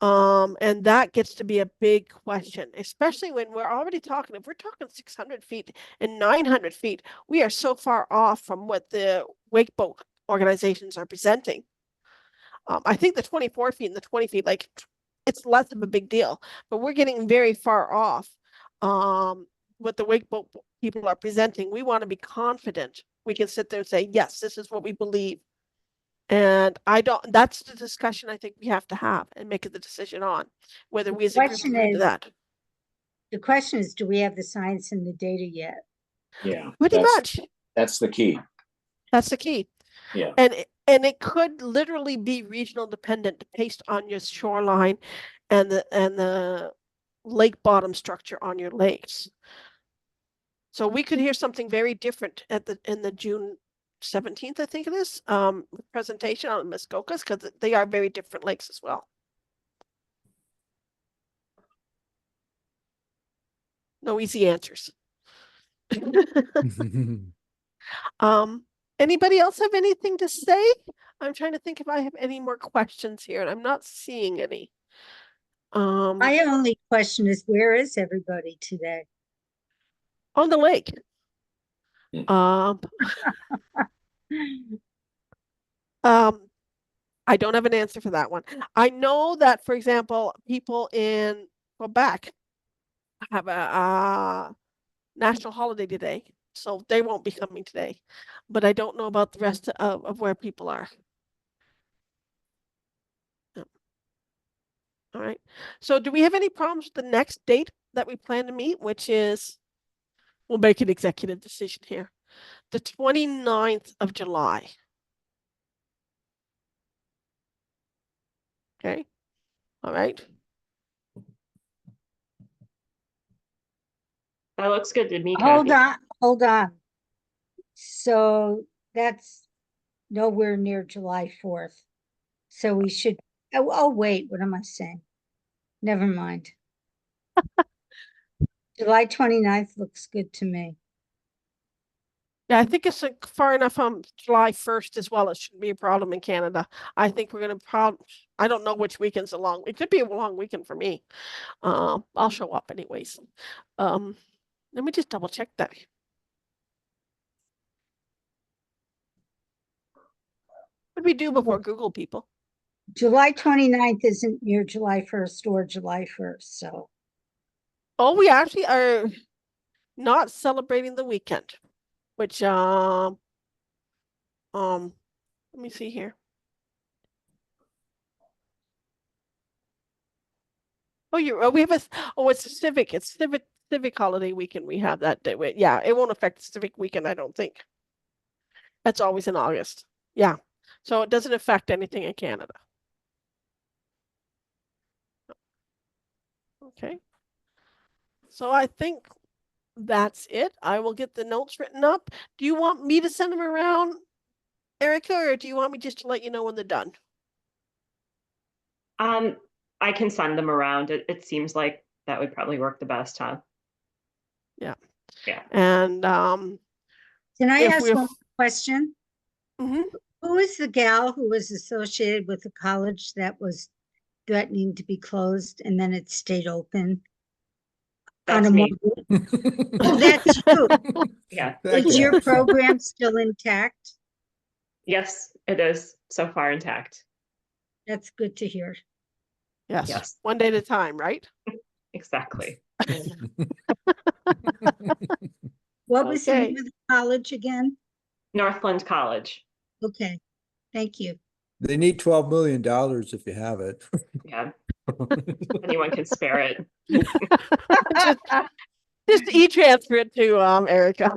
Speaker 2: And that gets to be a big question, especially when we're already talking, if we're talking 600 feet and 900 feet, we are so far off from what the wake boat organizations are presenting. I think the 24 feet and the 20 feet, like it's less of a big deal, but we're getting very far off what the wake boat people are presenting. We want to be confident. We can sit there and say, yes, this is what we believe. And that's the discussion I think we have to have and make the decision on whether we as a group agree to that.
Speaker 7: The question is, do we have the science and the data yet?
Speaker 6: Yeah.
Speaker 2: Pretty much.
Speaker 6: That's the key.
Speaker 2: That's the key.
Speaker 6: Yeah.
Speaker 2: And it could literally be regional dependent based on your shoreline and the lake bottom structure on your lakes. So we could hear something very different in the June 17th, I think it is, presentation on Muskokas, because they are very different lakes as well. No easy answers. Anybody else have anything to say? I'm trying to think if I have any more questions here, and I'm not seeing any.
Speaker 7: My only question is, where is everybody today?
Speaker 2: On the lake.
Speaker 6: Hmm.
Speaker 2: I don't have an answer for that one. I know that, for example, people in Quebec have a national holiday today, so they won't be coming today. But I don't know about the rest of where people are. All right. So do we have any problems with the next date that we plan to meet, which is, we'll make an executive decision here, the 29th of July. Okay. All right.
Speaker 1: That looks good to me,
Speaker 7: Hold
Speaker 1: Kathy.
Speaker 7: hold on. So that's nowhere near July 4th. So we should, oh, wait, what am I saying? Never mind. July 29th looks good to me.
Speaker 2: Yeah, I think it's far enough on July 1st as well. It shouldn't be a problem in Canada. I think we're gonna I don't know which weekend's a long. It could be a long weekend for me. I'll show up anyways. Let me just double check that. What did we do before Google, people?
Speaker 7: July 29th isn't near July 1st or July 1st, so.
Speaker 2: Oh, we actually are not celebrating the weekend, which let me see here. Oh, we have it's a civic holiday weekend. We have that day. Yeah, it won't affect the civic weekend, I don't think. That's always in August. Yeah. So it doesn't affect anything in Canada. Okay. So I think that's it. I will get the notes written up. Do you want me to send them around, Erica, or do you want me just to let you know when they're done?
Speaker 1: I can send them around. It seems like that would probably work the best, huh?
Speaker 2: Yeah.
Speaker 1: Yeah.
Speaker 2: And
Speaker 7: Can I
Speaker 2: if
Speaker 7: ask
Speaker 2: we're
Speaker 7: one question?
Speaker 2: Mhm.
Speaker 7: Who is the gal who was associated with the college that was threatening to be closed and then it stayed open? On
Speaker 1: That's
Speaker 7: a
Speaker 1: me.
Speaker 7: Oh, that's you.
Speaker 1: Yeah.
Speaker 4: That
Speaker 7: Is your
Speaker 4: guy.
Speaker 7: program still intact?
Speaker 1: Yes, it is so far intact.
Speaker 7: That's good to hear.
Speaker 2: Yes.
Speaker 1: Yes.
Speaker 2: One day at a time, right?
Speaker 1: Exactly.
Speaker 7: What was the
Speaker 2: Okay.
Speaker 7: name of the college again?
Speaker 1: Northland College.
Speaker 7: Okay, thank you.
Speaker 4: They need $12 million if you have it.
Speaker 1: Yeah. Anyone can spare it.
Speaker 2: Just e-transfer it to Erica.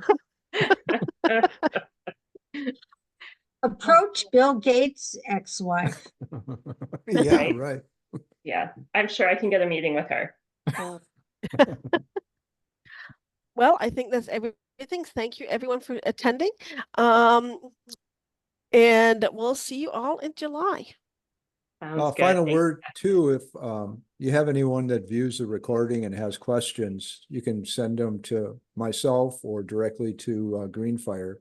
Speaker 7: Approach Bill Gates' ex-wife.
Speaker 4: Yeah,
Speaker 1: Right.
Speaker 4: right.
Speaker 1: Yeah. I'm sure I can get a meeting with her.
Speaker 2: Well, I think that's everything. Thank you everyone for attending. And we'll see you all in July.
Speaker 1: Sounds good.
Speaker 4: Final
Speaker 1: Thank-
Speaker 4: word too, if you have anyone that views the recording and has questions, you can send them to myself or directly to Greenfire.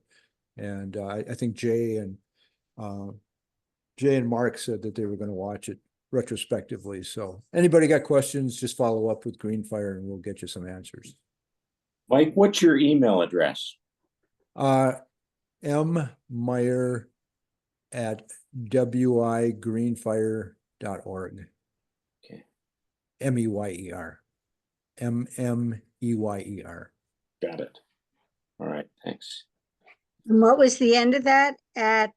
Speaker 4: And I think Jay and Mark said that they were going to watch it retrospectively. So anybody got questions, just follow up with Greenfire and we'll get you some answers.
Speaker 6: Mike, what's your email address?
Speaker 4: M Meyer at wigreenfire.org.
Speaker 6: Okay.
Speaker 4: MEYER. MMEYER.
Speaker 6: Got it. All right, thanks.
Speaker 7: And what was the end of that? At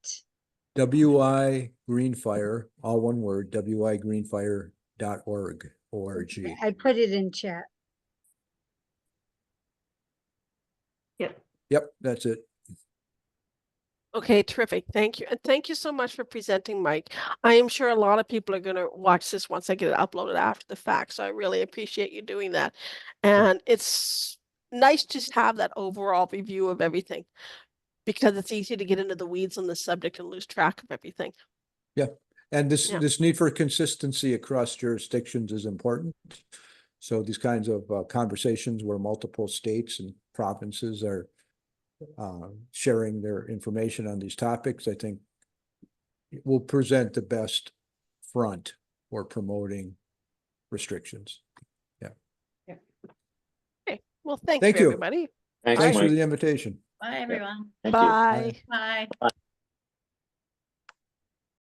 Speaker 4: WI Greenfire, all one word, wigreenfire.org. O-R-G.
Speaker 7: I put it in chat.
Speaker 1: Yep.
Speaker 4: Yep, that's it.
Speaker 2: Okay, terrific. Thank you. And thank you so much for presenting, Mike. I am sure a lot of people are going to watch this once I get it uploaded after the fact. So I really appreciate you doing that. And it's nice to have that overall review of everything. because it's easy to get into the weeds on the subject and lose track of everything.
Speaker 4: And this,
Speaker 2: Yeah.
Speaker 4: this need for consistency across jurisdictions is important. So these kinds of conversations where multiple states and provinces are sharing their information on these topics, I think will present the best front for promoting restrictions.
Speaker 2: Okay, well, thank
Speaker 4: Thank
Speaker 2: you,
Speaker 4: you.
Speaker 2: everybody.
Speaker 6: Thanks,
Speaker 4: Thanks for
Speaker 6: Mike.
Speaker 4: the invitation.
Speaker 3: Bye, everyone.
Speaker 6: Thank you.
Speaker 2: Bye.
Speaker 3: Bye.